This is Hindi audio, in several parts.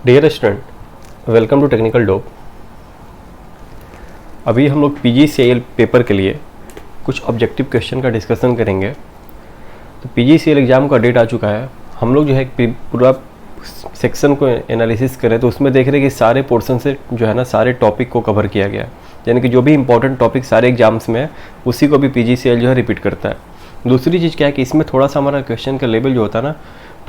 Dear student, welcome to Technical Dope. अभी हम लोग PGCL पेपर के लिए कुछ ऑब्जेक्टिव क्वेश्चन का डिस्कशन करेंगे। तो PGCL एग्ज़ाम का डेट आ चुका है। हम लोग जो है पूरा सेक्शन को एनालिसिस करें तो उसमें देख रहे हैं कि सारे पोर्शन से जो है ना सारे टॉपिक को कवर किया गया है, यानी कि जो भी इंपॉर्टेंट टॉपिक सारे एग्जाम्स में है उसी को भी PGCL जो है रिपीट करता है। दूसरी चीज़ क्या है कि इसमें थोड़ा सा हमारा क्वेश्चन का लेवल जो होता है ना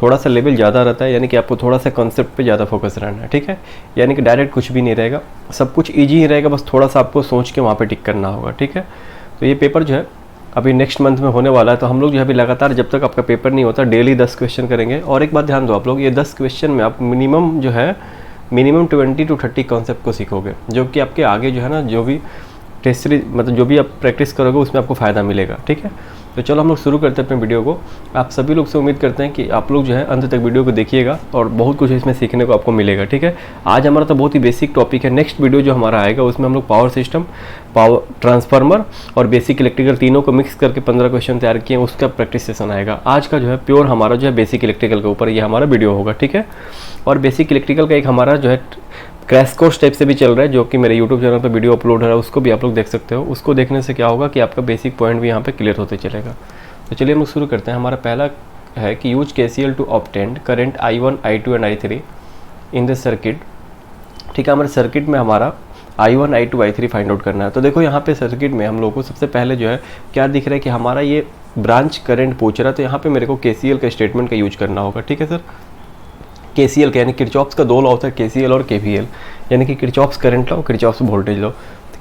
थोड़ा सा लेवल ज़्यादा रहता है, यानी कि आपको थोड़ा सा कॉन्सेप्ट पे ज़्यादा फोकस रहना है, ठीक है। यानी कि डायरेक्ट कुछ भी नहीं रहेगा, सब कुछ ईजी ही रहेगा, बस थोड़ा सा आपको सोच के वहाँ पे टिक करना होगा, ठीक है। तो ये पेपर जो है अभी नेक्स्ट मंथ में होने वाला है, तो हम लोग जो है अभी लगातार जब तक आपका पेपर नहीं होता डेली 10 क्वेश्चन करेंगे। और एक बात ध्यान दो आप लोग, ये 10 क्वेश्चन में आप मिनिमम 20 to 30 कॉन्सेप्ट को सीखोगे, जो कि आपके आगे जो है ना जो भी टेस्ट सीरीज मतलब जो भी आप प्रैक्टिस करोगे उसमें आपको फ़ायदा मिलेगा, ठीक है। तो चलो हम लोग शुरू करते हैं अपने वीडियो को। आप सभी लोग से उम्मीद करते हैं कि आप लोग जो है अंत तक वीडियो को देखिएगा और बहुत कुछ इसमें सीखने को आपको मिलेगा, ठीक है। आज हमारा तो बहुत ही बेसिक टॉपिक है। नेक्स्ट वीडियो जो हमारा आएगा उसमें हम लोग पावर सिस्टम, पावर ट्रांसफार्मर और बेसिक इलेक्ट्रिकल तीनों को मिक्स करके 15 क्वेश्चन तैयार किए, उसका प्रैक्टिस सेशन आएगा। आज का जो है प्योर हमारा जो है बेसिक इलेक्ट्रिकल के ऊपर ये हमारा वीडियो होगा, ठीक है। और बेसिक इलेक्ट्रिकल का एक हमारा जो है क्रैश कोर्स टाइप से भी चल रहा है, जो कि मेरे यूट्यूब चैनल पर वीडियो अपलोड हो रहा है, उसको भी आप लोग देख सकते हो। उसको देखने से क्या होगा कि आपका बेसिक पॉइंट भी यहाँ पे क्लियर होते चलेगा। तो चलिए हम लोग शुरू करते हैं। हमारा पहला है कि use KCL to obtain current I1, I2 and I3 in the circuit, ठीक है। हमारे सर्किट में हमारा I1, I2, I3 find out करना है। तो देखो यहाँ पे सर्किट में हम लोग को सबसे पहले जो है क्या दिख रहा है कि हमारा ये ब्रांच करंट पूछ रहा है, तो यहाँ पे मेरे को KCL का स्टेटमेंट का यूज करना होगा, ठीक है सर। KCL का यानी किरचॉफ्स का दो लॉ होता है, KCL और KVL, यानी कि Kirchhoff's current law, Kirchhoff's voltage law.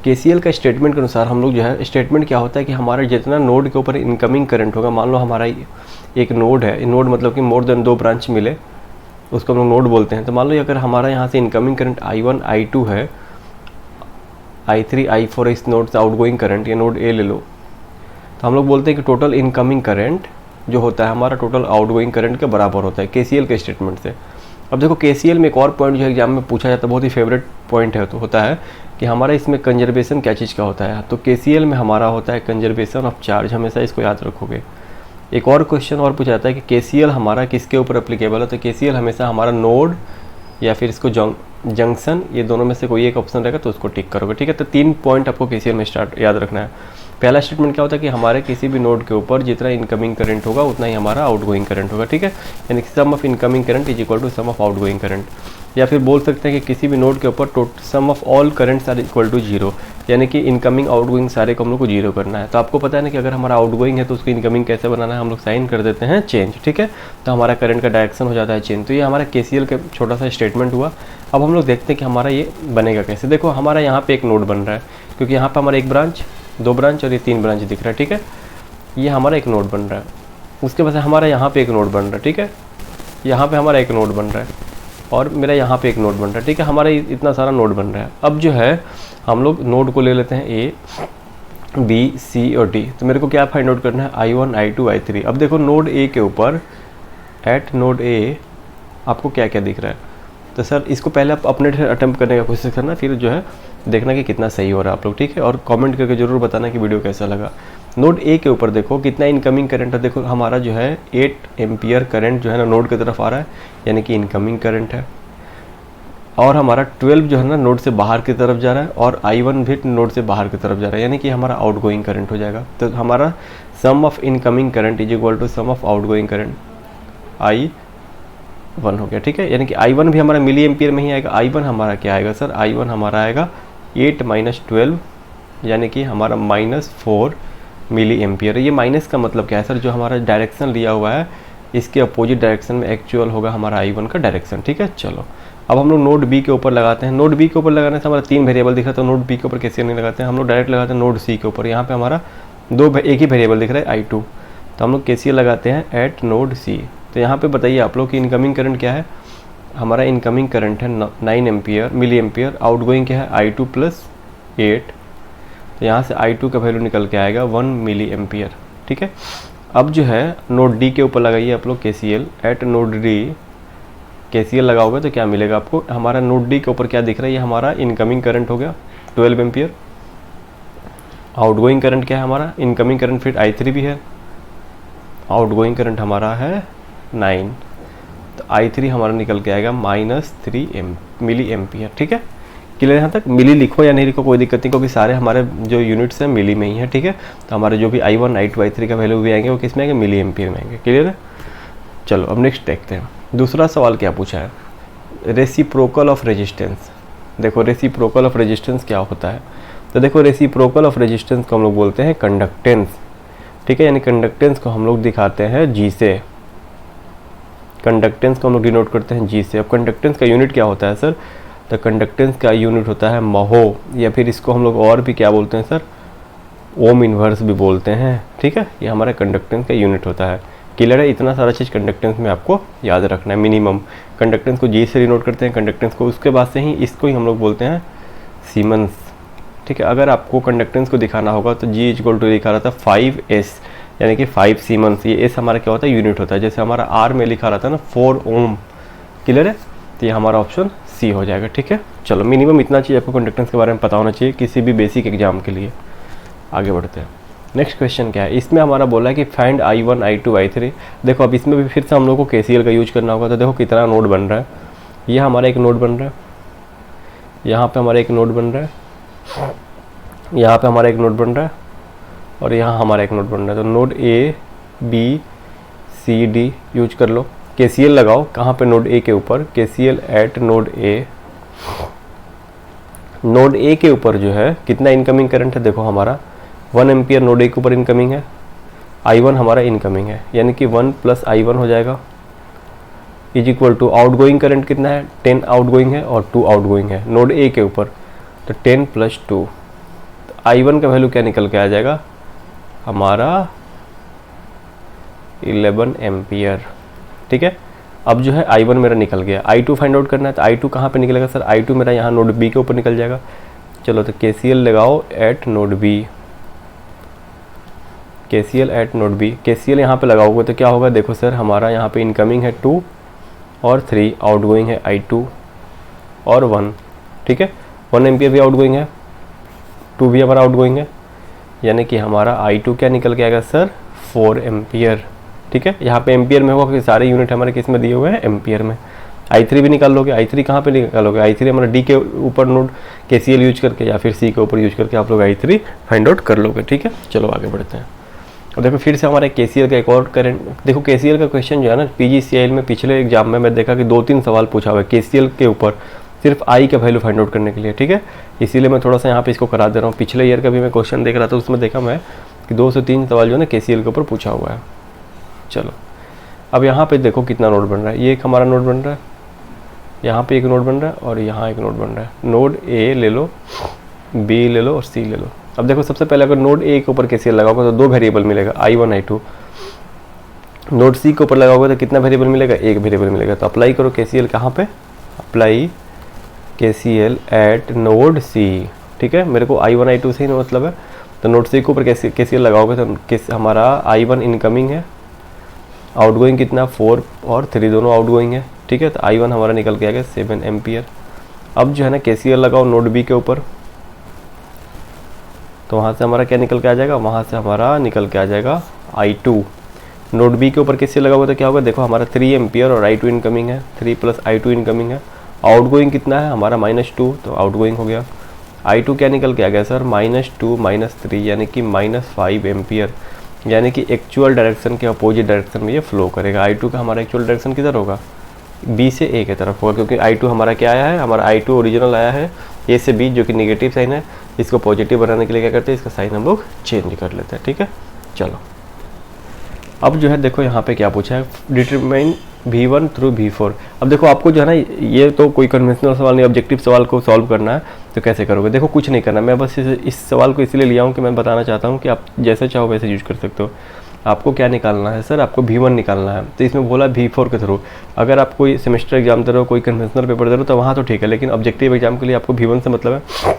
KCL का स्टेटमेंट के अनुसार हम लोग जो है स्टेटमेंट क्या होता है कि हमारा जितना नोड के ऊपर इनकमिंग करंट होगा, मान लो हमारा एक नोड है, नोड मतलब कि मोर देन 2 ब्रांच मिले उसको हम लोग नोड बोलते हैं। तो मान लो अगर हमारा यहाँ से इनकमिंग करंट I1, I2 है, I3, I4 इस नोड से आउटगोइंग करंट, ये नोड A ले लो, तो हम लोग बोलते हैं कि टोटल इनकमिंग करंट जो होता है हमारा टोटल आउटगोइंग करंट के बराबर होता है KCL के स्टेटमेंट से। अब देखो KCL में एक और पॉइंट जो है एग्जाम में पूछा जाता है, बहुत ही फेवरेट पॉइंट है, तो होता है कि हमारा इसमें कंजर्वेशन क्या चीज़ का होता है। तो KCL में हमारा होता है कंजर्वेशन ऑफ चार्ज, हमेशा इसको याद रखोगे। एक और क्वेश्चन और पूछा जाता है कि KCL हमारा किसके ऊपर एप्लीकेबल है, तो KCL हमेशा हमारा नोड या फिर इसको जंक्शन, ये दोनों में से कोई एक ऑप्शन रहेगा तो उसको टिक करोगे, ठीक है। तो 3 पॉइंट आपको KCL में याद रखना है। पहला स्टेटमेंट क्या होता है कि हमारे किसी भी नोड के ऊपर जितना इनकमिंग करंट होगा उतना ही हमारा आउटगोइंग करंट होगा, ठीक है। यानी कि sum of incoming current is equal to sum of outgoing current. या फिर बोल सकते हैं कि किसी भी नोड के ऊपर sum of all currents are equal to 0, यानी कि इनकमिंग आउटगोइंग सारे को हम लोग को 0 करना है। तो आपको पता है ना कि अगर हमारा आउटगोइंग है तो उसको इनकमिंग कैसे बनाना है, हम लोग साइन कर देते हैं चेंज, ठीक है। तो हमारा करंट का डायरेक्शन हो जाता है चेंज। तो ये हमारा KCL का छोटा सा स्टेटमेंट हुआ। अब हम लोग देखते हैं कि हमारा ये बनेगा कैसे। देखो हमारा यहाँ पे एक नोड बन रहा है, क्योंकि यहाँ पे हमारा 1 ब्रांच, 2 ब्रांच और ये 3 ब्रांच दिख रहा है, ठीक है। ये हमारा एक नोड बन रहा है। उसके बाद हमारा यहाँ पे एक नोड बन रहा है, ठीक है। यहाँ पे हमारा एक नोड बन रहा है और मेरा यहाँ पे एक नोड बन रहा है, ठीक है। हमारा इतना सारा नोड बन रहा है। अब जो है हम लोग नोड को ले लेते हैं A, B, C और D। तो मेरे को क्या फाइंड आउट करना है, I1, I2, I3। अब देखो नोड A के ऊपर, एट नोड A आपको क्या क्या दिख रहा है। तो सर इसको पहले आप अपने अटेम्प्ट करने का कोशिश करना, फिर जो है देखना कि कितना सही हो रहा है आप लोग, ठीक है। और कमेंट करके ज़रूर बताना कि वीडियो कैसा लगा। नोड A के ऊपर देखो कितना इनकमिंग करंट है। देखो हमारा जो है 8 एम्पियर करंट जो है ना नोड की तरफ आ रहा है, यानी कि इनकमिंग करंट है। और हमारा 12 जो है ना नोड से बाहर की तरफ जा रहा है, और I1 भी नोड से बाहर की तरफ जा रहा है, यानी कि हमारा आउटगोइंग करंट हो जाएगा। तो हमारा sum of incoming current is equal to sum of outgoing current I1 हो गया, ठीक है। यानी कि I1 भी हमारा मिली एम्पियर में ही आएगा। I1 हमारा क्या आएगा सर, I1 हमारा आएगा 8 - 12, यानी कि हमारा -4 मिली एम्पियर। ये माइनस का मतलब क्या है सर, जो हमारा डायरेक्शन लिया हुआ है इसके अपोजिट डायरेक्शन में एक्चुअल होगा हमारा I1 का डायरेक्शन, ठीक है। चलो अब हम लोग नोड B के ऊपर लगाते हैं। नोड B के ऊपर लगाने से हमारा 3 वेरिएबल दिख रहा है, तो नोड B के ऊपर कैसे नहीं लगाते हैं, हम लोग डायरेक्ट लगाते हैं नोड C के ऊपर। यहाँ पे हमारा एक ही वेरिएबल दिख रहा है I2, तो हम लोग KCL लगाते हैं एट नोड C। तो यहाँ पे बताइए आप लोग की इनकमिंग करंट क्या है, हमारा इनकमिंग करंट है 9 एम्पियर मिली एम्पियर। आउटगोइंग क्या है I2 + 8, तो यहाँ से I2 का वैल्यू निकल के आएगा 1 मिली एम्पियर, ठीक है। अब जो है नोड D के ऊपर लगाइए आप लोग KCL eight node D। KCL लगाओगे तो क्या मिलेगा आपको, हमारा नोड D के ऊपर क्या दिख रहा है, ये हमारा इनकमिंग करंट हो गया 12 एम्पियर। आउटगोइंग करंट क्या है हमारा, इनकमिंग करंट फिर I3 भी है, आउटगोइंग करंट हमारा है 9। तो I3 हमारा निकल के आएगा -3 मिली एम्पियर। ठीक है, क्लियर यहाँ तक? मिली लिखो या नहीं लिखो कोई दिक्कत नहीं, क्योंकि सारे हमारे जो यूनिट्स हैं मिली में ही है। ठीक है, तो हमारे जो भी I1 I2 I3 का वैल्यू भी आएंगे वो किस में आएंगे? मिली एम्पियर में आएंगे। क्लियर है? चलो अब नेक्स्ट देखते हैं। दूसरा सवाल क्या पूछा है, रेसिप्रोकल ऑफ रेजिस्टेंस। देखो रेसिप्रोकल ऑफ रेजिस्टेंस क्या होता है, तो देखो रेसिप्रोकल ऑफ रेजिस्टेंस को हम लोग बोलते हैं कंडक्टेंस। ठीक है, यानी कंडक्टेंस को हम लोग दिखाते हैं जी से, कंडक्टेंस को हम लोग डिनोट करते हैं जी से। अब कंडक्टेंस का यूनिट क्या होता है सर, तो कंडक्टेंस का यूनिट होता है महो, या फिर इसको हम लोग और भी क्या बोलते हैं सर, ओम इन्वर्स भी बोलते हैं। ठीक है, ये हमारा कंडक्टेंस का यूनिट होता है। क्लियर है? इतना सारा चीज़ कंडक्टेंस में आपको याद रखना है। मिनिमम कंडक्टेंस को जी से डिनोट करते हैं कंडक्टेंस को, उसके बाद से ही इसको ही हम लोग बोलते हैं सीमेंस। ठीक है, अगर आपको कंडक्टेंस को दिखाना होगा तो जी इक्वल टू लिखा रहता है 5s, यानी कि 5 सीमेंस। ये एस हमारा क्या होता है? यूनिट होता है। जैसे हमारा आर में लिखा रहता है ना 4 ओम। क्लियर है? तो ये हमारा ऑप्शन सी हो जाएगा। ठीक है, चलो मिनिमम इतना चीज़ आपको कंडक्टेंस के बारे में पता होना चाहिए किसी भी बेसिक एग्जाम के लिए। आगे बढ़ते हैं। नेक्स्ट क्वेश्चन क्या है, इसमें हमारा बोला है कि फाइंड I1 I2 I3। देखो अब इसमें भी फिर से हम लोग को KCL का यूज करना होगा। तो देखो कितना नोड बन रहा है, ये हमारा एक नोड बन रहा है, यहाँ पे हमारा एक नोड बन रहा है, यहाँ पे हमारा एक नोड बन रहा है, और यहाँ हमारा एक नोड बन रहा है। तो node A B C D use कर लो, KCL लगाओ। कहाँ पे? नोड A के ऊपर। KCL eight node A, node A के ऊपर जो है कितना इनकमिंग करंट है, देखो हमारा 1 एम्पियर नोड A के ऊपर इनकमिंग है, I1 हमारा इनकमिंग है, यानी कि 1 + I1 हो जाएगा, is equal to outgoing current कितना है? 10 आउटगोइंग है और 2 आउटगोइंग है नोड A के ऊपर, तो 10 + 2। तो I1 का वैल्यू क्या निकल के आ जाएगा हमारा? 11 एम्पियर। ठीक है, अब जो है I1 मेरा निकल गया, I2 फाइंड आउट करना है। तो I2 कहाँ पे निकलेगा सर? I2 मेरा यहाँ नोड B के ऊपर निकल जाएगा। चलो तो KCL लगाओ eight node B, KCL eight node B। KCL यहाँ पे लगाओगे तो क्या होगा? देखो सर हमारा यहाँ पे इनकमिंग है 2 और 3, आउटगोइंग है I2 और 1। ठीक है, 1 एम्पियर भी आउटगोइंग है, 2 भी हमारा आउटगोइंग है, यानी कि हमारा I2 क्या निकल के आएगा सर? 4 एम्पियर। ठीक है, यहाँ पे एम्पियर में होगा कि सारे यूनिट हमारे किस में दिए हुए हैं? एम्पियर में। I3 भी निकाल लोगे, I3 कहाँ पे निकालोगे? I3 हमारा D के ऊपर नोड KCL यूज करके या फिर C के ऊपर यूज करके आप लोग I3 फाइंड आउट कर लोगे। ठीक है, चलो आगे बढ़ते हैं। और देखो फिर से हमारे KCL का एक और करंट, देखो KCL का क्वेश्चन जो है ना PGCL में पिछले एग्जाम में मैं देखा कि 2-3 सवाल पूछा हुआ है KCL के ऊपर, सिर्फ I का वैल्यू फाइंड आउट करने के लिए। ठीक है, इसीलिए मैं थोड़ा सा यहाँ पे इसको करा दे रहा हूँ। पिछले ईयर का भी मैं क्वेश्चन देख रहा था, उसमें देखा मैं कि 2 से 3 सवाल जो है ना KCL के ऊपर पूछा हुआ है। चलो अब यहाँ पे देखो कितना नोड बन रहा है, ये एक हमारा नोड बन रहा है, यहाँ पे एक नोड बन रहा है और यहाँ एक नोड बन रहा है। नोड A ले लो, B ले लो और C ले लो। अब देखो सबसे पहले अगर नोड A के ऊपर KCL लगाओगे तो 2 वेरिएबल मिलेगा, I1 I2। नोड C के ऊपर लगाओगे तो कितना वेरिएबल मिलेगा? 1 वेरिएबल मिलेगा। तो अप्लाई करो KCL कहाँ पे? Apply KCL eight node C। ठीक है, मेरे को I1 I2 से ही मतलब है। तो नोड C के ऊपर KCL लगाओगे तो हमारा I1 इनकमिंग है, आउटगोइंग कितना? 4 और 3 दोनों आउटगोइंग है। ठीक है, तो I1 हमारा निकल के आ गया 7 एम्पियर। अब जो है ना KCL लगाओ नोड B के ऊपर, तो वहाँ से हमारा क्या निकल के आ जाएगा? वहाँ से हमारा निकल के आ जाएगा I2। नोड B के ऊपर KCL लगाओगे तो क्या होगा? देखो हमारा 3 एम्पियर और I2 इनकमिंग है, 3 + I2 इनकमिंग है। आउटगोइंग कितना है हमारा? -2, तो आउटगोइंग हो गया। I2 क्या निकल के आ गया सर? -2 -3, यानी कि -5 एम्पियर, यानी कि एक्चुअल डायरेक्शन के अपोजिट डायरेक्शन में ये फ्लो करेगा। I2 का हमारा एक्चुअल डायरेक्शन किधर होगा? B से A की तरफ होगा, क्योंकि I2 हमारा क्या आया है? हमारा I2 ओरिजिनल आया है A से B, जो कि नेगेटिव साइन है। इसको पॉजिटिव बनाने के लिए क्या करते हैं? इसका साइन हम लोग चेंज कर लेते हैं। ठीक है, चलो अब जो है देखो यहाँ पे क्या पूछा है, डिटरमाइन V1 थ्रू V4। अब देखो आपको जो है ना, ये तो कोई कन्वेंशनल सवाल नहीं, ऑब्जेक्टिव सवाल को सॉल्व करना है। तो कैसे करोगे? देखो कुछ नहीं करना, मैं बस इस सवाल को इसलिए लिया हूँ कि मैं बताना चाहता हूँ कि आप जैसे चाहो वैसे यूज कर सकते हो। आपको क्या निकालना है सर? आपको V1 निकालना है। तो इसमें बोला V4 के थ्रू। अगर आप कोई सेमेस्टर एग्जाम दे रहे हो, कोई कन्वेंशनल पेपर दे रहे हो तो वहाँ तो ठीक है, लेकिन ऑब्जेक्टिव एग्जाम के लिए आपको V1 से मतलब है।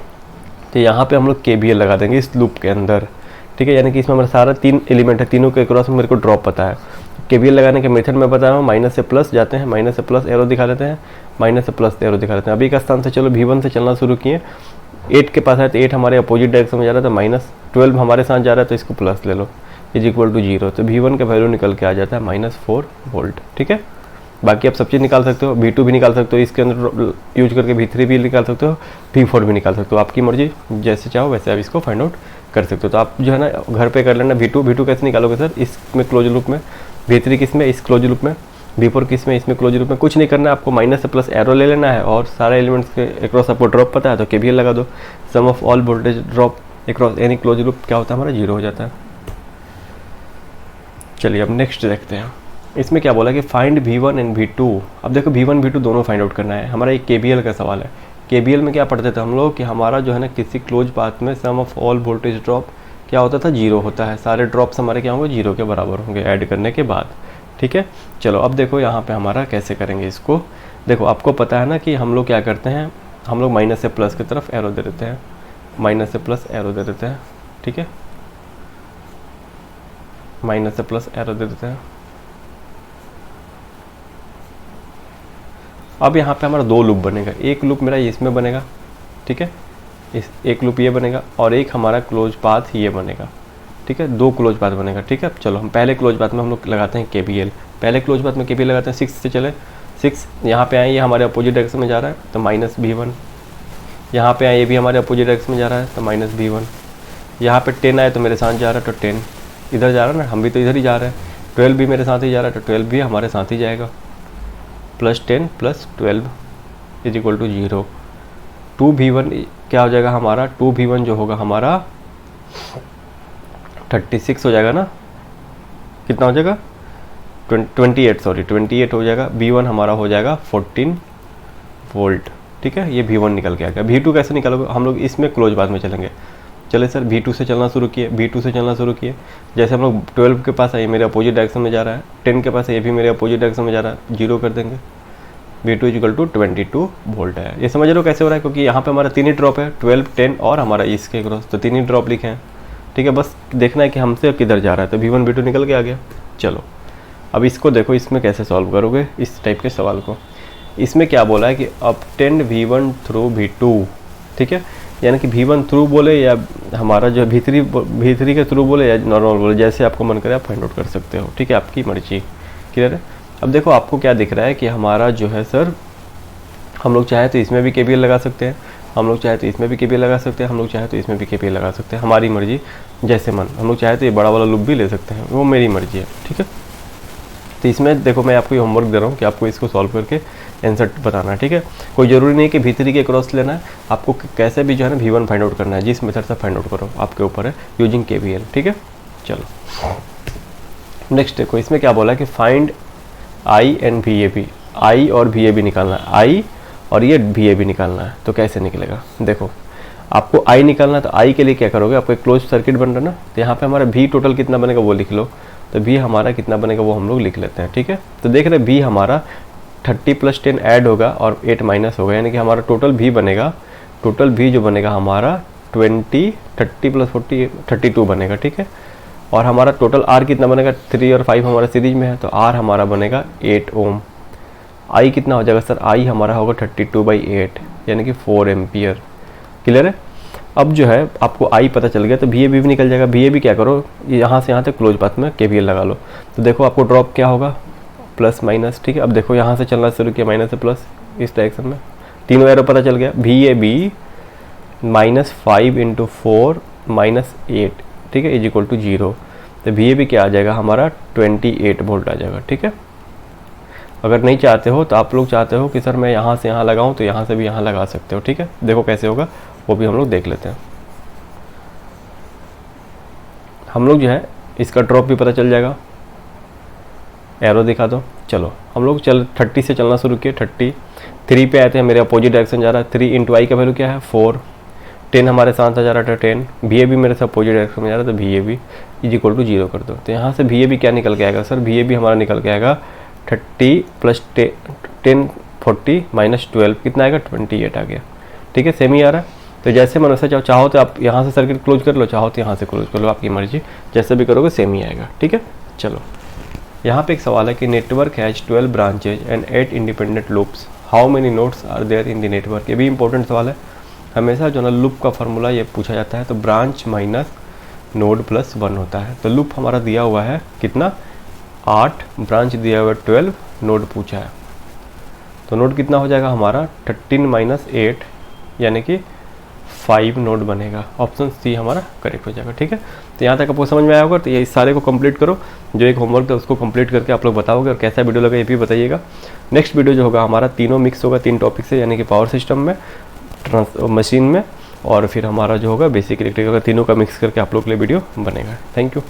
तो यहाँ पे हम लोग KVL लगा देंगे इस लूप के अंदर। ठीक है, यानी कि इसमें हमारा सारा 3 एलिमेंट है, तीनों के क्रॉस में मेरे को ड्रॉप पता है। KVL लगाने के मेथड में बता रहा हूँ, माइनस से प्लस जाते हैं, माइनस से प्लस एरो दिखा देते हैं, माइनस से प्लस एरो दिखा देते हैं। अभी का स्थान से चलो V1 से चलना शुरू किए, 8 के पास है तो 8 हमारे अपोजिट डायरेक्शन में जा रहा है, तो -12 हमारे साथ जा रहा है, तो इसको प्लस ले लो, इज इक्वल टू 0। तो V1 का वैल्यू निकल के आ जाता है -4 वोल्ट। ठीक है, बाकी आप सब चीज़ निकाल सकते हो, V2 भी निकाल सकते हो, इसके अंदर यूज करके V3 भी निकाल सकते हो, V4 भी निकाल सकते हो, आपकी मर्जी, जैसे चाहो वैसे आप इसको फाइंड आउट कर सकते हो। तो आप जो है ना घर पे कर लेना। V2 कैसे निकालोगे सर, इसमें क्लोज लूप में, V3 किस में, इस क्लोज लूप में, V4 किस में, इसमें क्लोज लूप में। कुछ नहीं करना है आपको, माइनस से प्लस एरो ले लेना है और सारे एलिमेंट्स के अक्रॉस आपको ड्रॉप पता है तो KVL लगा दो। Sum of all voltage drop across any close loop क्या होता है हमारा, 0 हो जाता है। चलिए अब नेक्स्ट देखते हैं। इसमें क्या बोला कि फाइंड V1 एंड V2। अब देखो V1 V2 दोनों फाइंड आउट करना है। हमारा एक KVL का सवाल है। KVL में क्या पढ़ते थे हम लोग कि हमारा जो है ना किसी क्लोज पाथ में सम ऑफ ऑल वोल्टेज ड्रॉप क्या होता था, 0 होता है। सारे ड्रॉप्स हमारे क्या होंगे, 0 के बराबर होंगे ऐड करने के बाद। ठीक है, चलो अब देखो यहाँ पे हमारा कैसे करेंगे इसको। देखो आपको पता है ना कि हम लोग क्या करते हैं, हम लोग माइनस से प्लस की तरफ एरो दे देते हैं, माइनस से प्लस एरो दे देते हैं। ठीक है, माइनस से प्लस एरो दे देते हैं। अब यहाँ पे हमारा 2 लूप बनेगा। एक लूप मेरा इसमें बनेगा, ठीक है, इस एक लूप ये बनेगा और एक हमारा क्लोज पाथ ये बनेगा। ठीक है, 2 क्लोज पाथ बनेगा। ठीक है, चलो हम पहले क्लोज पाथ में हम लोग लगाते हैं KVL। पहले क्लोज पाथ में KVL लगाते हैं, 6 से चले, 6 यहाँ पे आए, ये हमारे अपोजिट डायरेक्शन में जा रहा है तो माइनस V1। यहाँ पे आए, ये भी हमारे अपोजिट डायरेक्शन में जा रहा है तो माइनस V1। यहाँ पे 10 आए तो मेरे साथ जा रहा है तो 10 इधर जा रहा है ना, हम भी तो इधर ही जा रहे हैं। 12 भी मेरे साथ ही जा रहा है तो 12 भी हमारे साथ ही जाएगा। Plus 10 plus 12 is equal to 0। 2V1 क्या हो जाएगा हमारा, 2V1 जो होगा हमारा 36 हो जाएगा ना, कितना हो जाएगा 28 हो जाएगा। V1 हमारा हो जाएगा 14 वोल्ट। ठीक है, ये V1 निकल के आ गया। V2 कैसे निकालोगे, हम लोग इसमें क्लोज पाथ में चलेंगे। चले सर V2 से चलना शुरू किए, V2 से चलना शुरू किए। जैसे हम लोग 12 के पास आए, मेरे अपोजिट डायरेक्शन में जा रहा है, 10 के पास है, ये भी मेरे अपोजिट डायरेक्शन में जा रहा है, 0 कर देंगे। V2 इक्वल टू 22 वोल्ट है। ये समझ रहे हो कैसे हो रहा है, क्योंकि यहाँ पे हमारा 3 ही ड्रॉप है, 12, 10 और हमारा इसके क्रॉस, तो 3 ही ड्रॉप लिखे हैं। ठीक है, बस देखना है कि हमसे किधर जा रहा है, तो V1 V2 निकल के आ गया। चलो अब इसको देखो, इसमें कैसे सॉल्व करोगे इस टाइप के सवाल को। इसमें क्या बोला है कि obtain V1 थ्रू V2। ठीक है, यानी कि V1 थ्रू बोले या हमारा जो V3 के थ्रू बोले या नॉर्मल बोले, जैसे आपको मन करे आप फाइंड आउट कर सकते हो। ठीक है, आपकी मर्जी। क्लियर है। अब देखो आपको क्या दिख रहा है कि हमारा जो है सर, हम लोग चाहे तो इसमें भी KVL लगा सकते हैं, हम लोग चाहे तो इसमें भी KVL लगा सकते हैं, हम लोग चाहे तो इसमें भी KVL लगा सकते हैं, हमारी मर्जी, जैसे मन। हम लोग चाहे तो ये बड़ा वाला लूप भी ले सकते हैं, वो मेरी मर्जी है। ठीक है, तो इसमें देखो मैं आपको ये होमवर्क दे रहा हूँ कि आपको इसको सॉल्व करके आंसर बताना है। ठीक है, कोई ज़रूरी नहीं कि V3 के क्रॉस लेना है, आपको कैसे भी जो है ना V1 फाइंड आउट करना है, जिस मेथड से फाइंड आउट करो आपके ऊपर है, यूजिंग KVL। ठीक है, चलो नेक्स्ट देखो, इसमें क्या बोला है कि find I and VAB। I और VAB निकालना है, I और ये VAB निकालना है। तो कैसे निकलेगा, देखो आपको I निकालना है तो I के लिए क्या करोगे, आपको एक क्लोज सर्किट बन रहा है ना, तो यहाँ पे हमारा V टोटल कितना बनेगा वो लिख लो। तो V हमारा कितना बनेगा वो हम लोग लिख लेते हैं। ठीक है, तो देख रहे V हमारा 30 + 10 ऐड होगा और 8 माइनस होगा, यानी कि हमारा टोटल V बनेगा, टोटल V जो बनेगा हमारा 20, 30 + 40 32 बनेगा। ठीक है, और हमारा टोटल R कितना बनेगा, 3 और 5 हमारा सीरीज में है तो R हमारा बनेगा 8 ओम। I कितना हो जाएगा सर, I हमारा होगा 32/8 यानी कि 4 एम्पियर। क्लियर है। अब जो है आपको I पता चल गया तो VAB भी निकल जाएगा। VAB क्या करो, यहाँ से यहाँ तक क्लोज पाथ में KVL लगा लो। तो देखो आपको ड्रॉप क्या होगा, प्लस माइनस। ठीक है, अब देखो यहाँ से चलना शुरू किया, माइनस से प्लस इस डायरेक्शन में, तीनों एरो पता चल गया। VAB -5 × 4 -8, ठीक है, इज इक्वल टू 0। तो VAB क्या आ जाएगा हमारा 28 वोल्ट आ जाएगा। ठीक है, अगर नहीं चाहते हो तो आप लोग चाहते हो कि सर मैं यहाँ से यहाँ लगाऊँ तो यहाँ से भी यहाँ लगा सकते हो। ठीक है, देखो कैसे होगा वो भी हम लोग देख लेते हैं। हम लोग जो है इसका ड्रॉप भी पता चल जाएगा, एरो दिखा दो। चलो हम लोग 30 से चलना शुरू किए, 33 पे आए थे, मेरे अपोजिट डायरेक्शन जा रहा है। 3 × I का वैल्यू क्या है 4, 10 हमारे साथ जा रहा था 10, VAB मेरे से अपोजिट डायरेक्शन में जा रहा था, VAB इज इक्वल टू 0 कर दो। तो यहाँ से VAB क्या निकल के आएगा सर, VAB हमारा निकल के आएगा 30 + 10 40 - 12 कितना आएगा 28 आ गया। ठीक है, सेम ही आ रहा है। तो जैसे मन वैसे चाहो तो आप यहाँ से सर्किट क्लोज कर लो, चाहो तो यहाँ से क्लोज कर लो, आपकी मर्जी, जैसे भी करोगे सेम ही आएगा। ठीक है, चलो यहाँ पे एक सवाल है कि network has 12 branches and 8 independent loops, how many nodes are there in the network. ये भी इंपॉर्टेंट सवाल है, हमेशा जो ना लूप का फॉर्मूला ये पूछा जाता है, तो ब्रांच माइनस नोड +1 होता है। तो लूप हमारा दिया हुआ है कितना 8, ब्रांच दिया हुआ 12, नोड पूछा है। तो नोड कितना हो जाएगा हमारा 13 माइनस 8 यानी कि 5 नोड बनेगा। ऑप्शन सी हमारा करेक्ट हो जाएगा। ठीक है, तो यहाँ तक आपको समझ में आया होगा। तो ये इस सारे को कंप्लीट करो, जो एक होमवर्क था उसको कंप्लीट करके आप लोग बताओगे और कैसा वीडियो लगा ये भी बताइएगा। नेक्स्ट वीडियो जो होगा हमारा तीनों मिक्स होगा, 3 टॉपिक से, यानी कि पावर सिस्टम में, मशीन में और फिर हमारा जो होगा बेसिक इलेक्ट्रिकल का, तीनों का मिक्स करके आप लोग के लिए वीडियो बनेगा। Thank you.